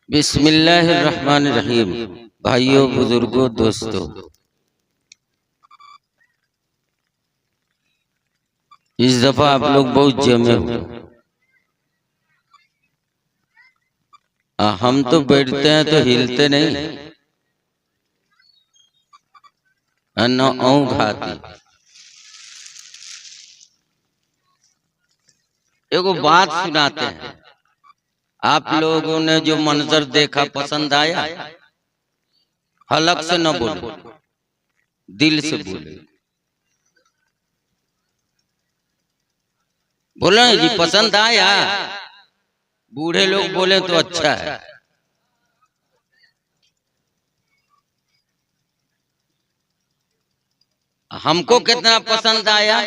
बिस्मिल्लाहिर्रहमानिर्रहीम। भाइयों, बुजुर्गों, दोस्तों, इस दफा आप लोग बहुत जमे हो। हम तो बैठते हैं तो हिलते नहीं, न घाती। एगो बात सुनाते हैं। आप लोगों ने जो मंजर देखा पसंद आया? हलक से न बोलो, दिल से बोले। बोलो जी, पसंद आया? बूढ़े लोग बोले तो अच्छा है। हमको कितना पसंद आया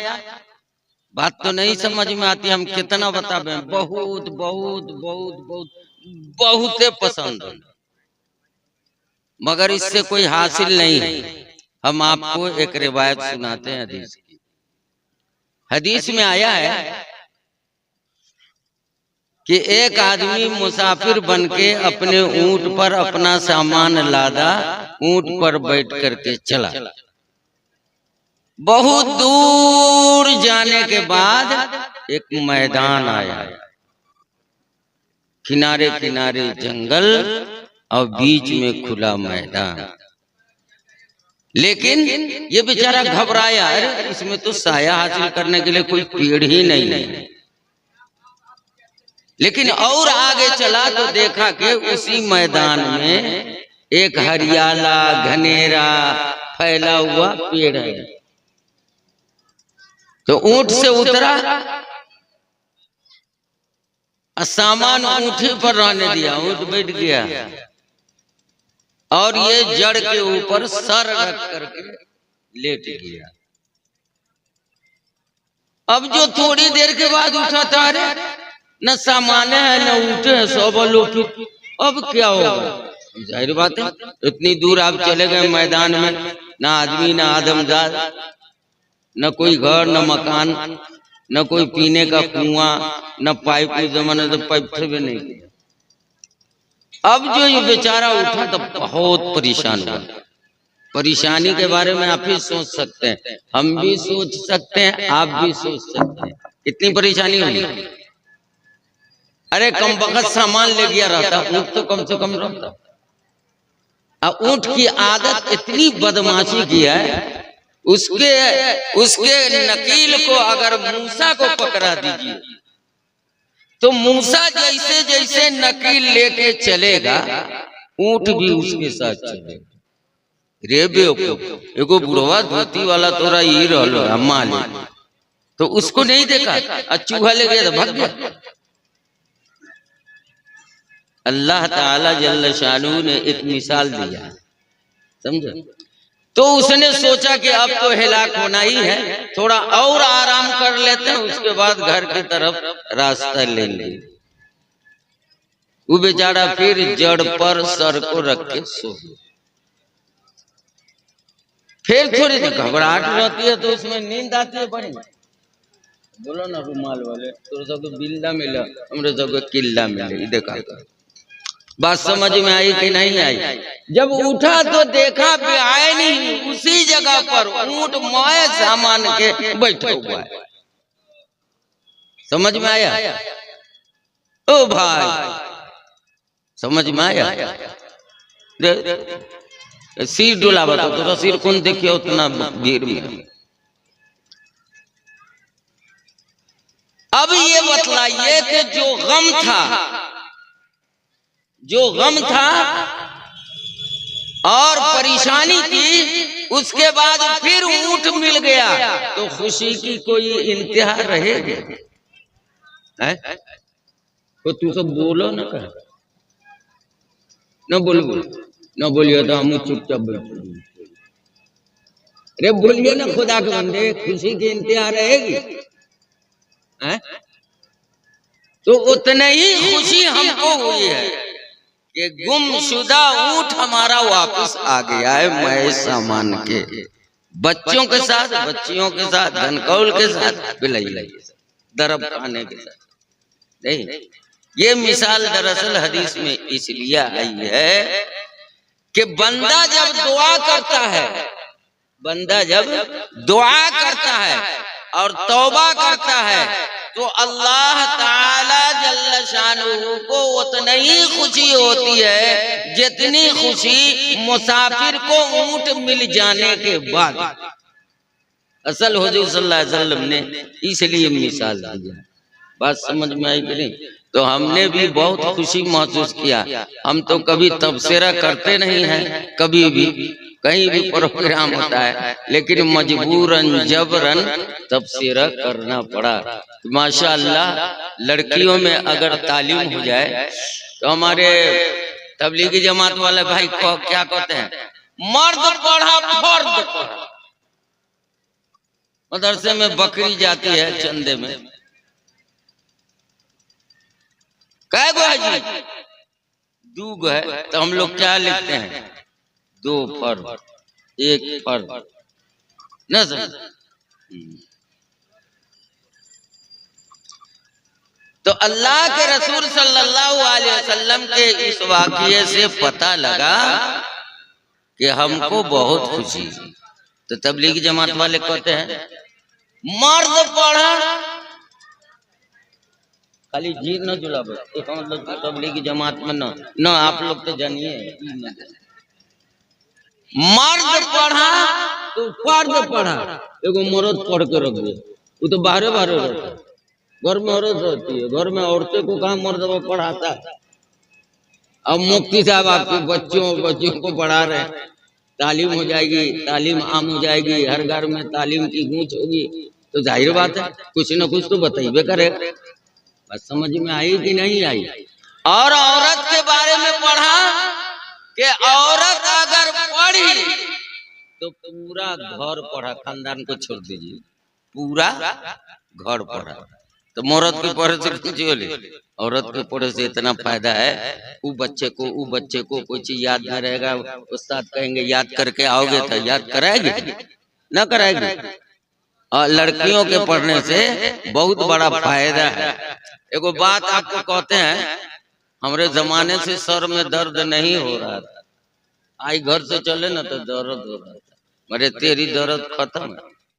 बात तो नहीं समझ में आती। हम कितना बतावे? बहुत बहुत बहुत बहुत बहुत पसंद है, मगर इससे कोई हासिल नहीं है। हम आपको एक रिवायत सुनाते हैं हदीस की। हदीस में आया है कि एक आदमी मुसाफिर बनके अपने ऊंट पर अपना सामान लादा, ऊंट पर बैठ करके चला। बहुत दूर जाने के बाद एक मैदान आया, किनारे किनारे जंगल और बीच में खुला मैदान। लेकिन ये बेचारा घबराया, अरे इसमें तो साया हासिल करने के लिए कोई पेड़ ही नहीं है। लेकिन और आगे चला तो देखा कि उसी मैदान में एक हरियाला घनेरा फैला हुआ पेड़ है। तो ऊंट से उतरा, सामान ऊंटे पर रहने दिया, ऊंट बैठ गया और ये जड़ के ऊपर सर रख करके लेट गया। अब जो थोड़ी देर के बाद उठा था, अरे न सामान है न ऊंटे है, सब लोग। अब क्या होगा? जाहिर बात है, इतनी दूर आप चले गए मैदान में, ना आदमी ना आदमजाद, न कोई घर न मकान, न कोई पीने का कुआं, न पाइप। जमाने तो पाइप से भी नहीं किया। अब जो ये बेचारा उठा तो बहुत परेशान हुआ। परेशानी के बारे में आप ही सोच सकते हैं, हम भी सोच सकते हैं, आप भी सोच सकते हैं कितनी परेशानी हुई। अरे कम वक्त सामान ले गया रहता, ऊंट तो कम से कम रहता। अब ऊंट की आदत इतनी बदमाशी की है, उसके नकील को अगर मूसा को पकड़ा दीजिए तो मूसा जैसे जैसे नकील लेके चलेगा, ऊंट भी उसके साथ चलेगा। रे बेवकूफ, एगो बुढ़वा धोती वाला तोरा ही रहलो माली, तो उसको नहीं देखा, चूहा ले गया तो भाग गया। अल्लाह ताला जल्ल शानू ने एक मिसाल दिया, समझे? तो उसने सोचा कि अब तो हिलाक होना ही है, थोड़ा और आराम कर लेते हैं, उसके बाद घर की तरफ रास्ता ले लेंगे। वो बेचारा फिर जड़ पर सर को रख के सो। फिर थोड़ी घबराहट रहती है तो उसमें नींद आती है बड़ी। बोलो ना रुमाल वाले, तो सब बिल्ला मिला, हमरे सब किल्ला मिले। देखा बात समझ में आई कि नहीं आई? जब उठा तो देखा भी आए नहीं, उसी जगह पर ऊंट माए सामान के बैठा हुआ है। समझ में आया? ओ भाई, समझ में आया? सिर डोला बता तो सिर कौन देखिए उतना भीड़ में। अब ये बतलाइए कि जो गम था और परेशानी थी, उसके बाद फिर ऊंट मिल गया तो खुशी की कोई इंतहा रहेगी? तो तू सब बोलो ना, कर न बोलिए तो हम चुपचाप बैठे। अरे बोलिए ना, खुदा के बंदे, खुशी की इंतहा रहेगी? तो उतने ही खुशी हमको हुई है कि गुमशुदा ऊंट हमारा वापस आ गया है, मैं सामान के बच्चों के साथ, बच्चियों के साथ, धनकौल के साथ, बिलाई दरब खाने के साथ। नहीं, ये मिसाल दरअसल हदीस में इसलिए आई है कि बंदा जब दुआ करता है, बंदा जब दुआ करता है और तौबा करता है तो अल्लाह ताला जल्ल शानुहू को उतनी ही खुशी होती है जितनी खुशी मुसाफिर को ऊंट मिल जाने के बाद। असल हुजूर सल्लल्लाहु अलैहि वसल्लम ने इसलिए मिसाल दी। बात समझ में आई कि नहीं? तो हमने भी बहुत खुशी महसूस किया। हम तो कभी तबसरा करते नहीं हैं, कभी भी कहीं भी प्रोग्राम होता है, लेकिन मजबूरन जबरन तबसरा करना पड़ा। माशाअल्लाह लड़कियों में अगर तालीम हो जाए तो हमारे तबलीगी जमात वाले भाई को क्या कहते हैं, मर्द पढ़ा फर्द पढ़ा। मदरसे में बकरी जाती है चंदे में, कै गो है जी? 2 गो है। तो हम लोग क्या लिखते हैं? 2 फर्द 1 फर्द न समझ। तो अल्लाह के रसूल सल्लल्लाहु अलैहि वसल्लम के इस वाक़ये से पता लगा कि हमको बहुत खुशी। तो तबलीगी जमात वाले कहते हैं मर्द पढ़ा, खाली जी न जुलाबो, मतलब तबलीगी जमात में न आप लोग तो जानिए, मर्द पढ़ा तो फर्द पढ़ा। एगो मर्द पढ़ के रख दे, वो तो बाहरे बाहरे रहता है, घर में औरत रहती है, घर में औरतें को कहाँ मर्द पढ़ाता है। अब मुफ्ती साहब आपके बच्चों को पढ़ा रहे हैं, तालीम हो जाएगी, तालीम आम हो जाएगी, हर घर में तालीम की गूंज होगी, तो जाहिर बात है कुछ न कुछ तो बताइए करेगा। बात समझ में आई कि नहीं आई? और औरत के बारे में पढ़ा कि औरत अगर पढ़ी तो पूरा घर पढ़ा, खानदान को छोड़ दीजिए, पूरा घर पढ़ा। तो मर्द के पढ़े से कुछ बोले, औरत के पढ़े से इतना फायदा है, वो बच्चे को कोई चीज याद न रहेगा, उस्ताद कहेंगे याद करके आओगे तो याद कराएगी न कराएगी। और लड़कियों के पढ़ने से बहुत बड़ा फायदा है। एगो बात आपको कहते हैं, हमारे जमाने से सर में दर्द नहीं हो रहा था, आई घर से चले ना तो दर्द हो रहा था, मेरे तेरी दर्द खत्म है।